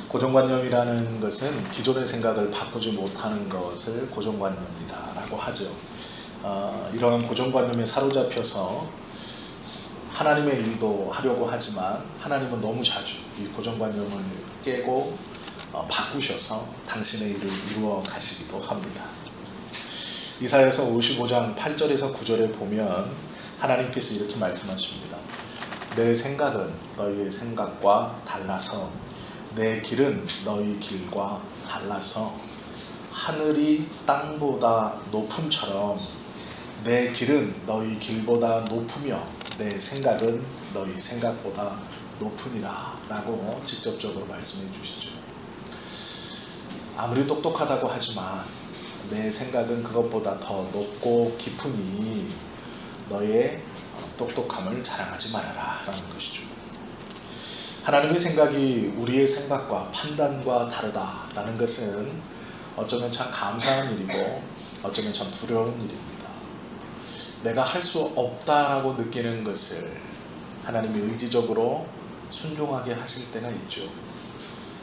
고정관념이라는 것은 기존의 생각을 바꾸지 못하는 것을 고정관념이다 라고 하죠. 이러한 고정관념에 사로잡혀서 하나님의 일도 하려고 하지만 하나님은 너무 자주 이 고정관념을 깨고 바꾸셔서 당신의 일을 이루어 가시기도 합니다. 이사야서 55장 8절에서 9절에 보면 하나님께서 이렇게 말씀하십니다. 내 생각은 너희의 생각과 달라서 내 길은 너희 길과 달라서 하늘이 땅보다 높음처럼 내 길은 너희 길보다 높으며 내 생각은 너희 생각보다 높으니라 라고 직접적으로 말씀해 주시죠. 아무리 똑똑하다고 하지만 내 생각은 그것보다 더 높고 깊으니 너의 똑똑함을 자랑하지 말아라 라는 것이죠. 하나님의 생각이 우리의 생각과 판단과 다르다라는 것은 어쩌면 참 감사한 일이고 어쩌면 참 두려운 일입니다. 내가 할 수 없다라고 느끼는 것을 하나님이 의지적으로 순종하게 하실 때가 있죠.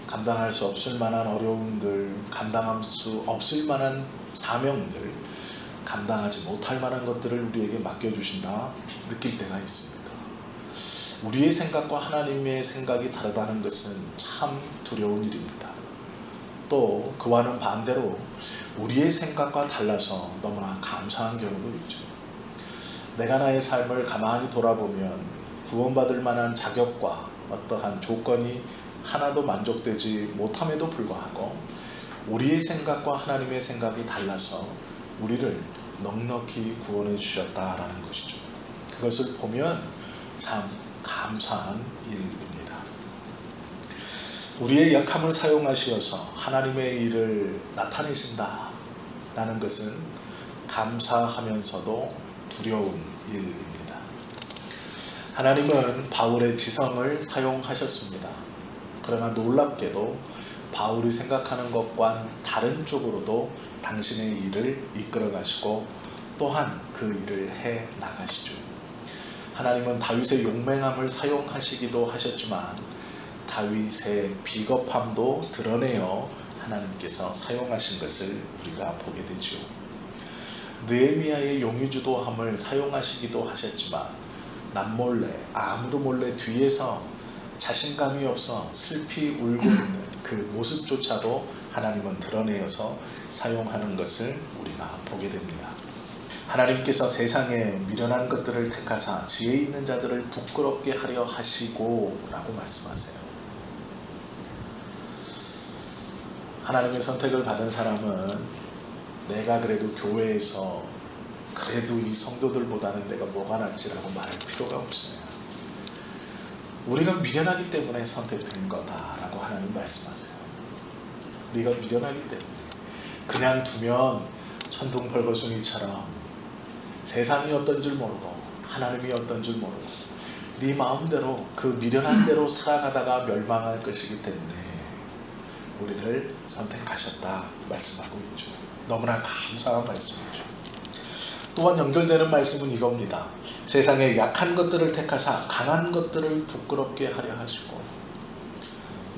감당할 수 없을 만한 어려움들, 감당할 수 없을 만한 사명들, 감당하지 못할 만한 것들을 우리에게 맡겨주신다 느낄 때가 있습니다. 우리의 생각과 하나님의 생각이 다르다는 것은 참 두려운 일입니다. 또 그와는 반대로 우리의 생각과 달라서 너무나 감사한 경우도 있죠. 내가 나의 삶을 가만히 돌아보면 구원받을 만한 자격과 어떠한 조건이 하나도 만족되지 못함에도 불구하고 우리의 생각과 하나님의 생각이 달라서 우리를 넉넉히 구원해 주셨다라는 것이죠. 그것을 보면 참 감사한 일입니다. 우리의 약함을 사용하시어서 하나님의 일을 나타내신다라는 것은 감사하면서도 두려운 일입니다. 하나님은 바울의 지성을 사용하셨습니다. 그러나 놀랍게도 바울이 생각하는 것과 다른 쪽으로도 당신의 일을 이끌어 가시고 또한 그 일을 해 나가시죠. 하나님은 다윗의 용맹함을 사용하시기도 하셨지만 다윗의 비겁함도 드러내어 하나님께서 사용하신 것을 우리가 보게 되죠. 느헤미야의 용의주도함을 사용하시기도 하셨지만 남몰래 아무도 몰래 뒤에서 자신감이 없어 슬피 울고 있는 그 모습조차도 하나님은 드러내어서 사용하는 것을 우리가 보게 됩니다. 하나님께서 세상에 미련한 것들을 택하사 지혜 있는 자들을 부끄럽게 하려 하시고 라고 말씀하세요. 하나님의 선택을 받은 사람은 내가 그래도 교회에서 그래도 이 성도들보다는 내가 뭐가 낫지라고 말할 필요가 없어요. 우리가 미련하기 때문에 선택된 거다라고 하나님 말씀하세요. 네가 미련하기 때문에 그냥 두면 천둥벌거숭이처럼 세상이 어떤 줄 모르고 하나님이 어떤 줄 모르고 네 마음대로 그 미련한 대로 살아가다가 멸망할 것이기 때문에 우리를 선택하셨다 말씀하고 있죠. 너무나 감사한 말씀이죠. 또한 연결되는 말씀은 이겁니다. 세상에 약한 것들을 택하사 강한 것들을 부끄럽게 하려 하시고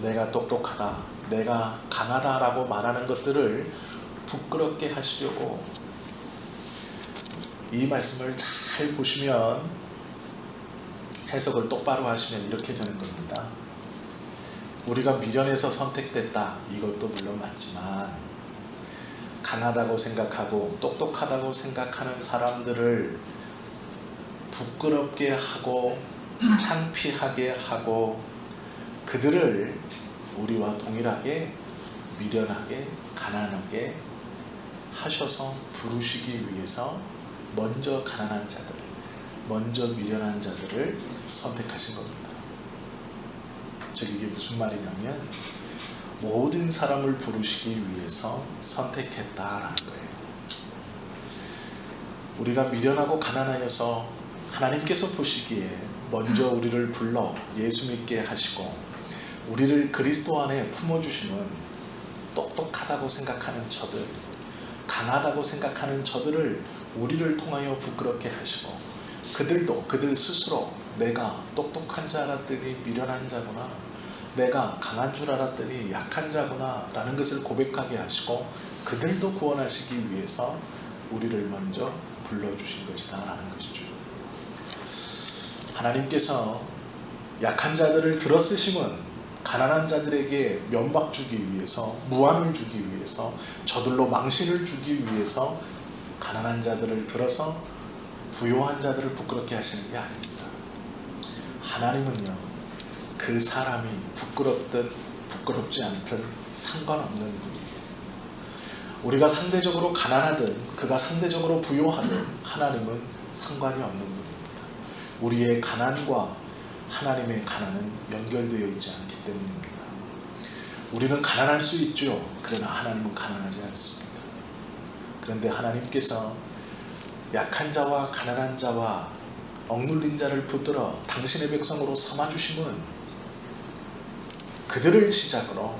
내가 똑똑하다, 내가 강하다라고 말하는 것들을 부끄럽게 하시려고 이 말씀을 잘 보시면 해석을 똑바로 하시면 이렇게 되는 겁니다. 우리가 미련해서 선택됐다 이것도 물론 맞지만 강하다고 생각하고 똑똑하다고 생각하는 사람들을 부끄럽게 하고 창피하게 하고 그들을 우리와 동일하게 미련하게 가난하게 하셔서 부르시기 위해서 먼저 가난한 자들, 먼저 미련한 자들을 선택하신 겁니다. 즉 이게 무슨 말이냐면 모든 사람을 부르시기 위해서 선택했다라는 거예요. 우리가 미련하고 가난하여서 하나님께서 보시기에 먼저 우리를 불러 예수 믿게 하시고 우리를 그리스도 안에 품어주시는 똑똑하다고 생각하는 저들, 강하다고 생각하는 저들을 우리를 통하여 부끄럽게 하시고 그들도 그들 스스로 내가 똑똑한 자 같더니 미련한 자구나, 내가 강한 줄 알았더니 약한 자구나 라는 것을 고백하게 하시고 그들도 구원하시기 위해서 우리를 먼저 불러주신 것이다 라는 것이죠. 하나님께서 약한 자들을 들어 쓰심은 가난한 자들에게 면박 주기 위해서, 무함을 주기 위해서, 저들로 망신을 주기 위해서 가난한 자들을 들어서 부요한 자들을 부끄럽게 하시는 게 아닙니다. 하나님은요, 그 사람이 부끄럽든 부끄럽지 않든 상관없는 분이에요. 우리가 상대적으로 가난하든 그가 상대적으로 부요하든 하나님은 상관이 없는 분입니다. 우리의 가난과 하나님의 가난은 연결되어 있지 않기 때문입니다. 우리는 가난할 수 있죠. 그러나 하나님은 가난하지 않습니다. 그런데 하나님께서 약한 자와 가난한 자와 억눌린 자를 붙들어 당신의 백성으로 삼아주심은 그들을 시작으로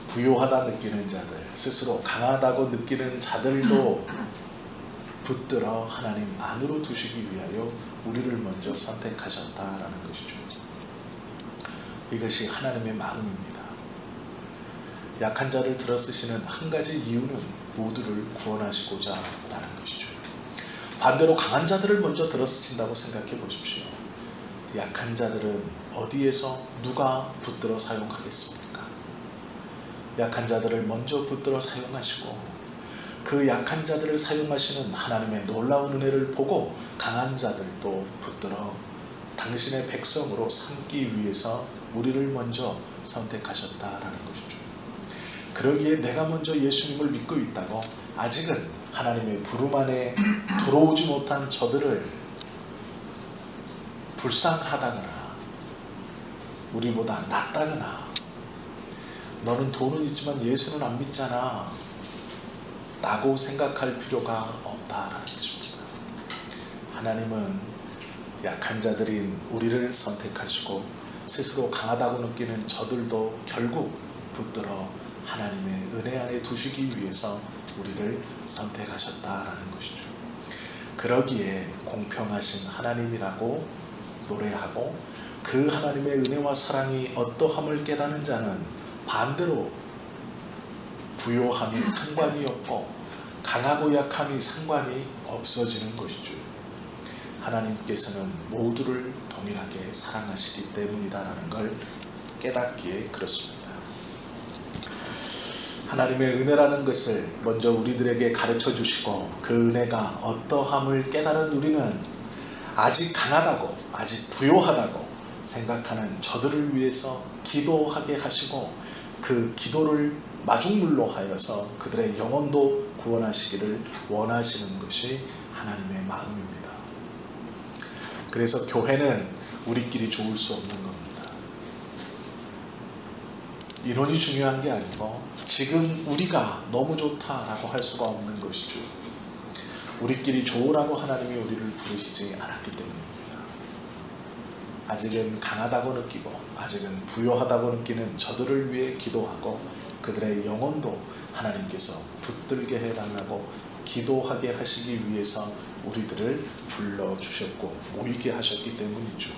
부요하다 느끼는 자들, 스스로 강하다고 느끼는 자들도 붙들어 하나님 안으로 두시기 위하여 우리를 먼저 선택하셨다라는 것이죠. 이것이 하나님의 마음입니다. 약한 자를 들어 쓰시는 한 가지 이유는 모두를 구원하시고자 라는 것이죠. 반대로 강한 자들을 먼저 들어 쓰신다고 생각해 보십시오. 약한 자들은 어디에서 누가 붙들어 사용하겠습니까? 약한 자들을 먼저 붙들어 사용하시고 그 약한 자들을 사용하시는 하나님의 놀라운 은혜를 보고 강한 자들도 붙들어 당신의 백성으로 삼기 위해서 우리를 먼저 선택하셨다라는 것이죠. 그러기에 내가 먼저 예수님을 믿고 있다고 아직은 하나님의 부름 안에 들어오지 못한 저들을 불쌍하다거나 우리보다 낫다거나 너는 돈은 있지만 예수는 안 믿잖아 라고 생각할 필요가 없다라는 것입니다. 하나님은 약한 자들인 우리를 선택하시고 스스로 강하다고 느끼는 저들도 결국 붙들어 하나님의 은혜 안에 두시기 위해서 우리를 선택하셨다라는 것이죠. 그러기에 공평하신 하나님이라고 노래하고 그 하나님의 은혜와 사랑이 어떠함을 깨닫는 자는 반대로 부요함이 상관이 없고 강하고 약함이 상관이 없어지는 것이죠. 하나님께서는 모두를 동일하게 사랑하시기 때문이다라는 걸 깨닫기에 그렇습니다. 하나님의 은혜라는 것을 먼저 우리들에게 가르쳐 주시고 그 은혜가 어떠함을 깨달은 우리는 아직 강하다고 아직 부요하다고 생각하는 저들을 위해서 기도하게 하시고 그 기도를 마중물로 하여서 그들의 영혼도 구원하시기를 원하시는 것이 하나님의 마음입니다. 그래서 교회는 우리끼리 좋을 수 없는 겁니다. 인원이 중요한 게 아니고 지금 우리가 너무 좋다라고 할 수가 없는 것이죠. 우리끼리 좋으라고 하나님이 우리를 부르시지 않았기 때문입니다. 아직은 강하다고 느끼고 아직은 부요하다고 느끼는 저들을 위해 기도하고 그들의 영혼도 하나님께서 붙들게 해달라고 기도하게 하시기 위해서 우리들을 불러주셨고 모이게 하셨기 때문이죠.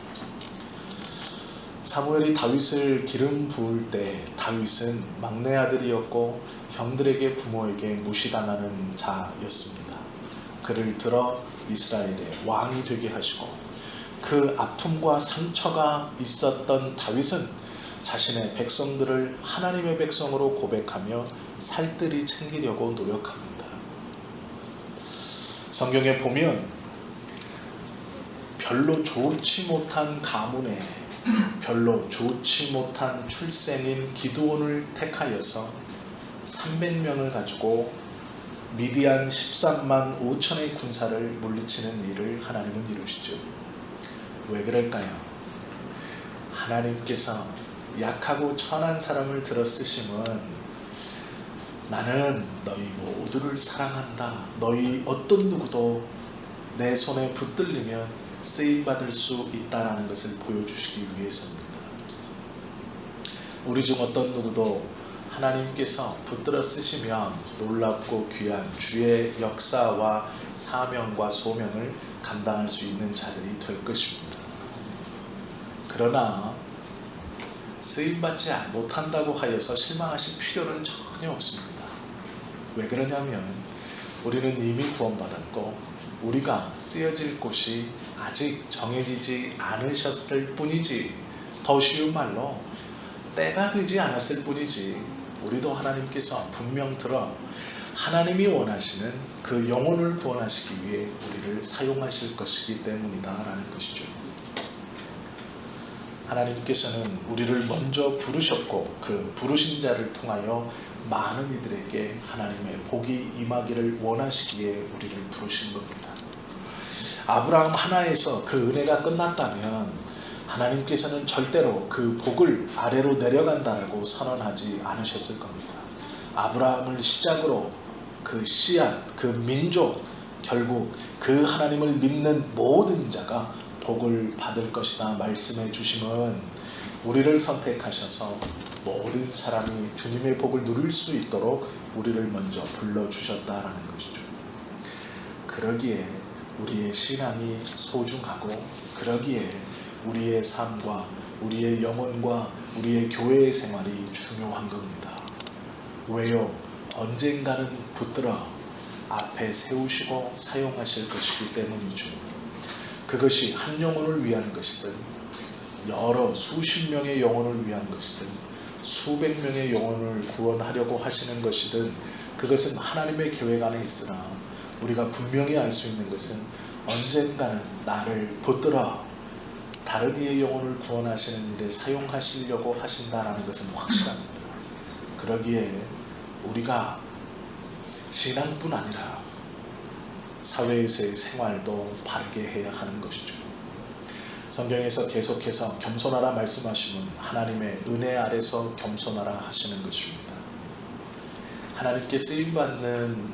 사무엘이 다윗을 기름 부을 때 다윗은 막내 아들이었고 형들에게 부모에게 무시당하는 자였습니다. 그를 들어 이스라엘의 왕이 되게 하시고 그 아픔과 상처가 있었던 다윗은 자신의 백성들을 하나님의 백성으로 고백하며 살뜰히 챙기려고 노력합니다. 성경에 보면 별로 좋지 못한 가문에 별로 좋지 못한 출생인 기드온을 택하여서 300명을 가지고 미디안 13만 5천의 군사를 물리치는 일을 하나님은 이루시죠. 왜 그럴까요? 하나님께서 약하고 천한 사람을 들어 쓰심은 나는 너희 모두를 사랑한다. 너희 어떤 누구도 내 손에 붙들리면 쓰임받을 수 있다는 것을 보여주시기 위해서입니다. 우리 중 어떤 누구도 하나님께서 붙들어 쓰시면 놀랍고 귀한 주의 역사와 사명과 소명을 감당할 수 있는 자들이 될 것입니다. 그러나 쓰임받지 못한다고 하여서 실망하실 필요는 전혀 없습니다. 왜 그러냐면 우리는 이미 구원받았고 우리가 쓰여질 곳이 아직 정해지지 않으셨을 뿐이지, 더 쉬운 말로 때가 되지 않았을 뿐이지, 우리도 하나님께서 분명 들어 하나님이 원하시는 그 영혼을 구원하시기 위해 우리를 사용하실 것이기 때문이다 라는 것이죠. 하나님께서는 우리를 먼저 부르셨고 그 부르신 자를 통하여 많은 이들에게 하나님의 복이 임하기를 원하시기에 우리를 부르신 겁니다. 아브라함 하나에서 그 은혜가 끝났다면 하나님께서는 절대로 그 복을 아래로 내려간다라고 선언하지 않으셨을 겁니다. 아브라함을 시작으로 그 씨앗, 그 민족, 결국 그 하나님을 믿는 모든 자가 복을 받을 것이다 말씀해 주심은 우리를 선택하셔서 모든 사람이 주님의 복을 누릴 수 있도록 우리를 먼저 불러주셨다라는 것이죠. 그러기에 우리의 신앙이 소중하고, 그러기에 우리의 삶과 우리의 영혼과 우리의 교회의 생활이 중요한 겁니다. 왜요? 언젠가는 붙들어 앞에 세우시고 사용하실 것이기 때문이죠. 그것이 한 영혼을 위한 것이든 여러 수십 명의 영혼을 위한 것이든 수백 명의 영혼을 구원하려고 하시는 것이든 그것은 하나님의 계획 안에 있으나 우리가 분명히 알 수 있는 것은 언젠가는 나를 붙들어 다른 이의 영혼을 구원하시는 일에 사용하시려고 하신다는 것은 확실합니다. 그러기에 우리가 신앙뿐 아니라 사회에서의 생활도 바르게 해야 하는 것이죠. 성경에서 계속해서 겸손하라 말씀하시면 하나님의 은혜 아래서 겸손하라 하시는 것입니다. 하나님께 쓰임받는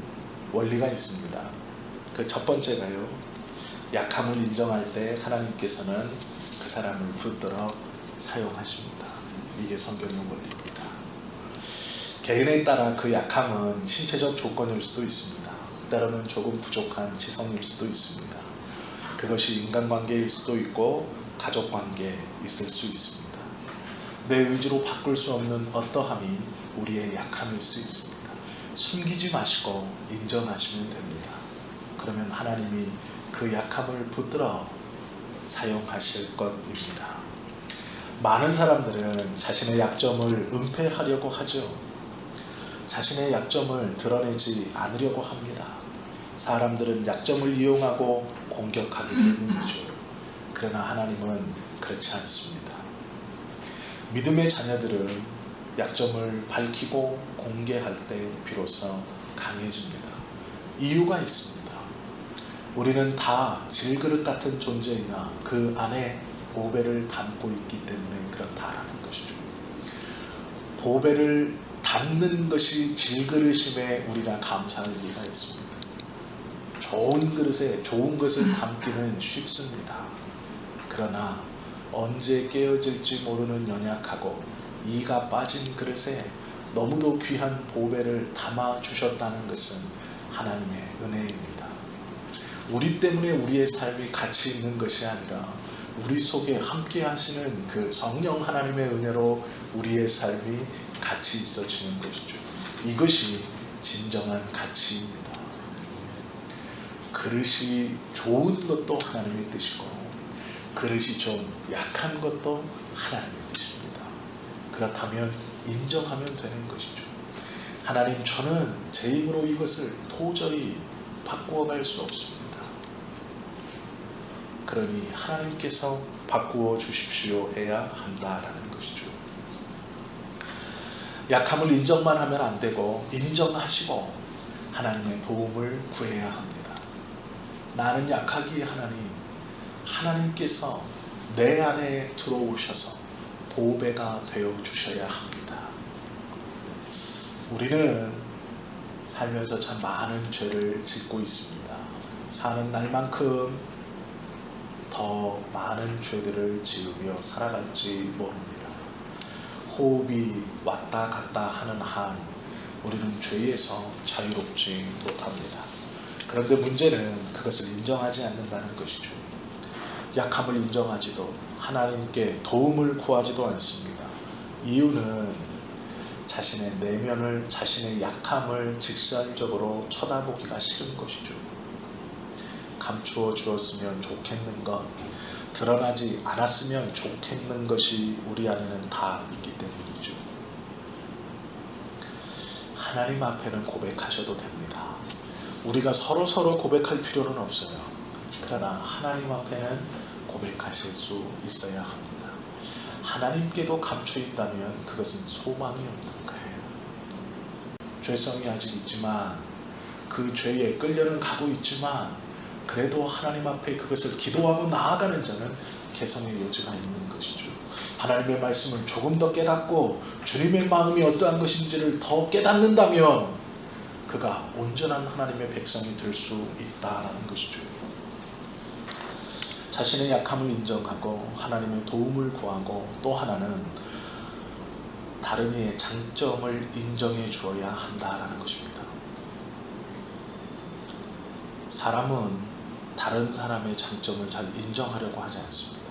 원리가 있습니다. 그 첫 번째가요, 약함을 인정할 때 하나님께서는 그 사람을 붙들어 사용하십니다. 이게 성경의 원리입니다. 개인에 따라 그 약함은 신체적 조건일 수도 있습니다. 때로는 조금 부족한 지성일 수도 있습니다. 그것이 인간관계일 수도 있고 가족관계에 있을 수 있습니다. 내 의지로 바꿀 수 없는 어떠함이 우리의 약함일 수 있습니다. 숨기지 마시고 인정하시면 됩니다. 그러면 하나님이 그 약함을 붙들어 사용하실 것입니다. 많은 사람들은 자신의 약점을 은폐하려고 하죠. 자신의 약점을 드러내지 않으려고 합니다. 사람들은 약점을 이용하고 공격하기 때문이죠. 그러나 하나님은 그렇지 않습니다. 믿음의 자녀들은 약점을 밝히고 공개할 때 비로소 강해집니다. 이유가 있습니다. 우리는 다 질그릇 같은 존재이나 그 안에 보배를 담고 있기 때문에 그렇다라는 것이죠. 보배를 담는 것이 질그릇임에 우리가 감사할 이유가 있습니다. 좋은 그릇에 좋은 것을 담기는 쉽습니다. 그러나 언제 깨어질지 모르는 연약하고 이가 빠진 그릇에 너무도 귀한 보배를 담아 주셨다는 것은 하나님의 은혜입니다. 우리 때문에 우리의 삶이 가치 있는 것이 아니라 우리 속에 함께 하시는 그 성령 하나님의 은혜로 우리의 삶이 가치 있어지는 것이죠. 이것이 진정한 가치입니다. 그릇이 좋은 것도 하나님의 뜻이고 그릇이 좀 약한 것도 하나님의 뜻입니다. 그렇다면 인정하면 되는 것이죠. 하나님, 저는 제 힘으로 이것을 도저히 바꾸어 갈 수 없습니다. 그러니 하나님께서 바꾸어 주십시오 해야 한다라는 것이죠. 약함을 인정만 하면 안 되고 인정하시고 하나님의 도움을 구해야 합니다. 나는 약하기에 하나님께서 내 안에 들어오셔서 보배가 되어 주셔야 합니다. 우리는 살면서 참 많은 죄를 짓고 있습니다. 사는 날만큼 더 많은 죄들을 지으며 살아갈지 모릅니다. 호흡이 왔다 갔다 하는 한 우리는 죄에서 자유롭지 못합니다. 그런데 문제는 그것을 인정하지 않는다는 것이죠. 약함을 인정하지도 하나님께 도움을 구하지도 않습니다. 이유는 자신의 내면을, 자신의 약함을 직설적으로 쳐다보기가 싫은 것이죠. 감추어 주었으면 좋겠는 것, 드러나지 않았으면 좋겠는 것이 우리 안에는 다 있기 때문이죠. 하나님 앞에는 고백하셔도 됩니다. 우리가 서로 고백할 필요는 없어요. 그러나 하나님 앞에는 고백하실 수 있어야 합니다. 하나님께도 감추어 있다면 그것은 소망이 없는 거예요. 죄성이 아직 있지만, 그 죄에 끌려는 가고 있지만, 그래도 하나님 앞에 그것을 기도하고 나아가는 자는 개성의 여지가 있는 것이죠. 하나님의 말씀을 조금 더 깨닫고 주님의 마음이 어떠한 것인지를 더 깨닫는다면 그가 온전한 하나님의 백성이 될 수 있다는 것이죠. 자신의 약함을 인정하고 하나님의 도움을 구하고, 또 하나는 다른 이의 장점을 인정해 주어야 한다는 것입니다. 사람은 다른 사람의 장점을 잘 인정하려고 하지 않습니다.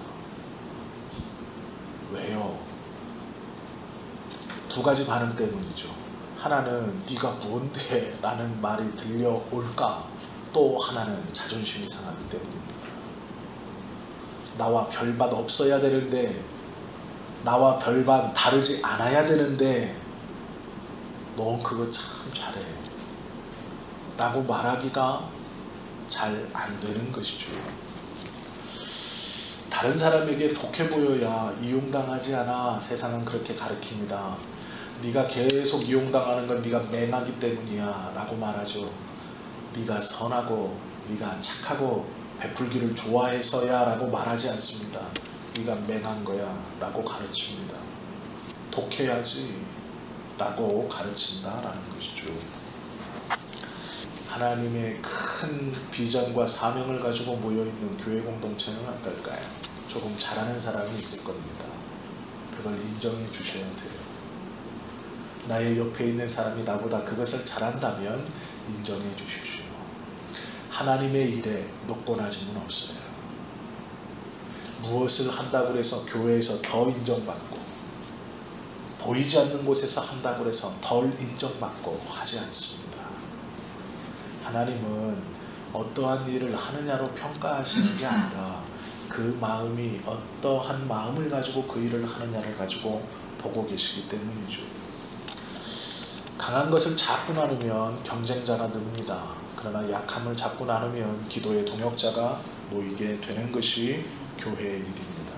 왜요? 두 가지 반응 때문이죠. 하나는 네가 뭔데? 라는 말이 들려올까? 또 하나는 자존심이 상하기 때문입니다. 나와 별반 없어야 되는데, 나와 별반 다르지 않아야 되는데 넌 그거 참 잘해 라고 말하기가 잘 안 되는 것이죠. 다른 사람에게 독해 보여야 이용당하지 않아 세상은 그렇게 가르칩니다. 네가 계속 이용당하는 건 네가 맹하기 때문이야 라고 말하죠. 네가 선하고 네가 착하고 베풀기를 좋아해서야 라고 말하지 않습니다. 네가 맹한 거야 라고 가르칩니다. 독해야지 라고 가르친다라는 것이죠. 하나님의 큰 비전과 사명을 가지고 모여있는 교회 공동체는 어떨까요? 조금 잘하는 사람이 있을 겁니다. 그걸 인정해 주셔야 돼요. 나의 옆에 있는 사람이 나보다 그것을 잘한다면 인정해 주십시오. 하나님의 일에 노곤하짐은 없어요. 무엇을 한다고 해서 교회에서 더 인정받고, 보이지 않는 곳에서 한다고 해서 덜 인정받고 하지 않습니다. 하나님은 어떠한 일을 하느냐로 평가하시는 게 아니라 그 마음이 어떠한 마음을 가지고 그 일을 하느냐를 가지고 보고 계시기 때문이죠. 강한 것을 잡고 나누면 경쟁자가 늡니다. 그러나 약함을 잡고 나누면 기도의 동역자가 모이게 되는 것이 교회의 일입니다.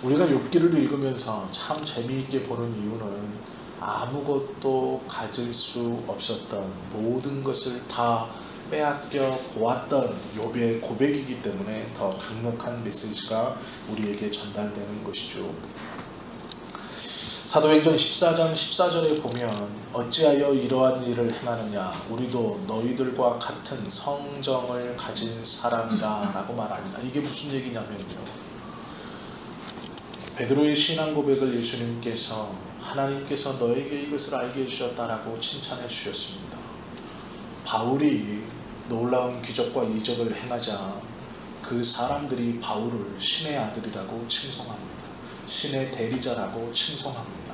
우리가 욥기를 읽으면서 참 재미있게 보는 이유는 아무것도 가질 수 없었던, 모든 것을 다 빼앗겨 보았던 욥의 고백이기 때문에 더 강력한 메시지가 우리에게 전달되는 것이죠. 사도행전 14장 14절에 보면 어찌하여 이러한 일을 행하느냐, 우리도 너희들과 같은 성정을 가진 사람이다 라고 말합니다. 이게 무슨 얘기냐면요, 베드로의 신앙 고백을 예수님께서 하나님께서 너에게 이것을 알게 해주셨다라고 칭찬해 주셨습니다. 바울이 놀라운 기적과 이적을 행하자 그 사람들이 바울을 신의 아들이라고 칭송합니다. 신의 대리자라고 칭송합니다.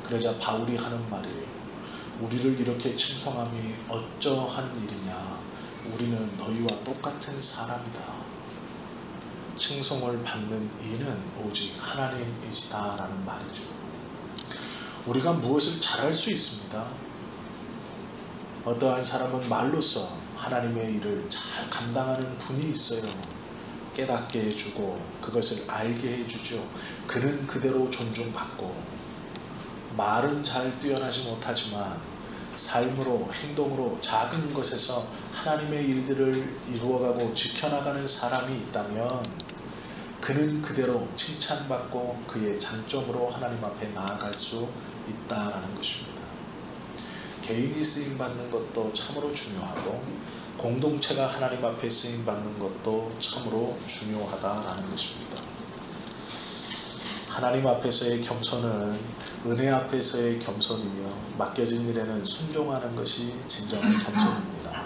그러자 바울이 하는 말이에요. 우리를 이렇게 칭송함이 어쩌한 일이냐, 우리는 너희와 똑같은 사람이다. 칭송을 받는 이는 오직 하나님이시다라는 말이죠. 우리가 무엇을 잘할 수 있습니다. 어떠한 사람은 말로써 하나님의 일을 잘 감당하는 분이 있어요. 깨닫게 해주고 그것을 알게 해주죠. 그는 그대로 존중받고, 말은 잘 뛰어나지 못하지만 삶으로, 행동으로 작은 것에서 하나님의 일들을 이루어가고 지켜나가는 사람이 있다면 그는 그대로 칭찬받고 그의 장점으로 하나님 앞에 나아갈 수 있다는 것입니다. 개인이 쓰임받는 것도 참으로 중요하고, 공동체가 하나님 앞에 쓰임받는 것도 참으로 중요하다라는 것입니다. 하나님 앞에서의 겸손은 은혜 앞에서의 겸손이며, 맡겨진 일에는 순종하는 것이 진정한 겸손입니다.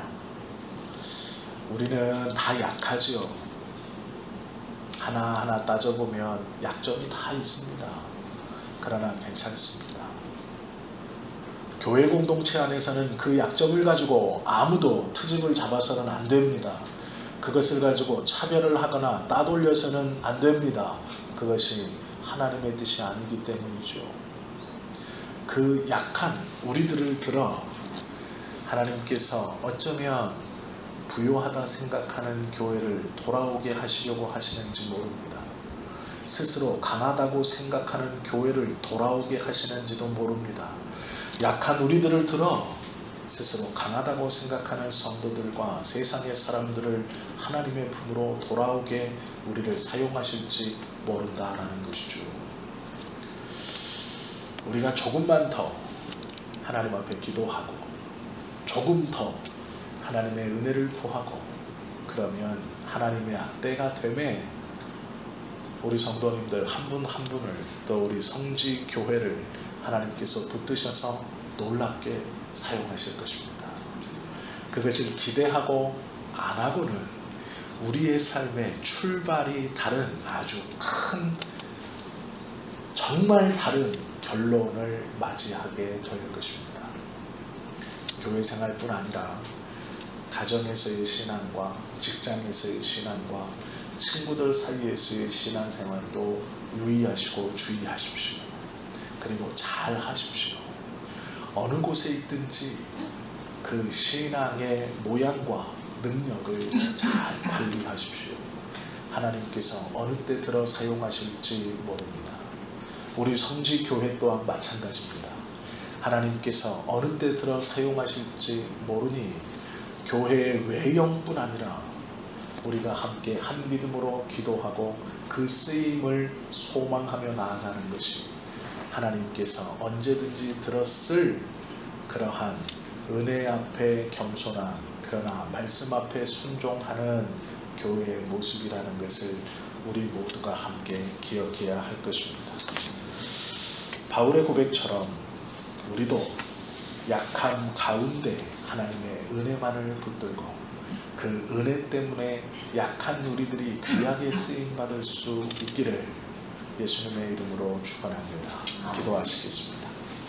우리는 다 약하지요. 하나하나 따져보면 약점이 다 있습니다. 그러나 괜찮습니다. 교회 공동체 안에서는 그 약점을 가지고 아무도 트집을 잡아서는 안 됩니다. 그것을 가지고 차별을 하거나 따돌려서는 안 됩니다. 그것이 하나님의 뜻이 아니기 때문이죠. 그 약한 우리들을 들어 하나님께서 어쩌면 부요하다 생각하는 교회를 돌아오게 하시려고 하시는지 모릅니다. 스스로 강하다고 생각하는 교회를 돌아오게 하시는지도 모릅니다. 약한 우리들을 들어 스스로 강하다고 생각하는 성도들과 세상의 사람들을 하나님의 품으로 돌아오게 우리를 사용하실지 모른다라는 것이죠. 우리가 조금만 더 하나님 앞에 기도하고 조금 더 하나님의 은혜를 구하고 그러면 하나님의 때가 되매 우리 성도님들 한 분 한 분을 또 우리 성지 교회를 하나님께서 붙드셔서 놀랍게 사용하실 것입니다. 그것을 기대하고 안 하고는 우리의 삶의 출발이 다른 아주 큰 정말 다른 결론을 맞이하게 될 것입니다. 교회 생활뿐 아니라 가정에서의 신앙과 직장에서의 신앙과 친구들 사이에서의 신앙생활도 유의하시고 주의하십시오. 그리고 잘 하십시오. 어느 곳에 있든지 그 신앙의 모양과 능력을 잘 관리하십시오. 하나님께서 어느 때 들어 사용하실지 모릅니다. 우리 성지교회 또한 마찬가지입니다. 하나님께서 어느 때 들어 사용하실지 모르니 교회의 외형뿐 아니라 우리가 함께 한 믿음으로 기도하고 그 쓰임을 소망하며 나아가는 것이 하나님께서 언제든지 들었을 그러한 은혜 앞에 겸손한 그러나 말씀 앞에 순종하는 교회의 모습이라는 것을 우리 모두가 함께 기억해야 할 것입니다. 바울의 고백처럼 우리도 약한 가운데 하나님의 은혜만을 붙들고 그 은혜 때문에 약한 우리들이 귀하게 쓰임받을 수 있기를 예수님의 이름으로 축원합니다. 기도하시겠습니다.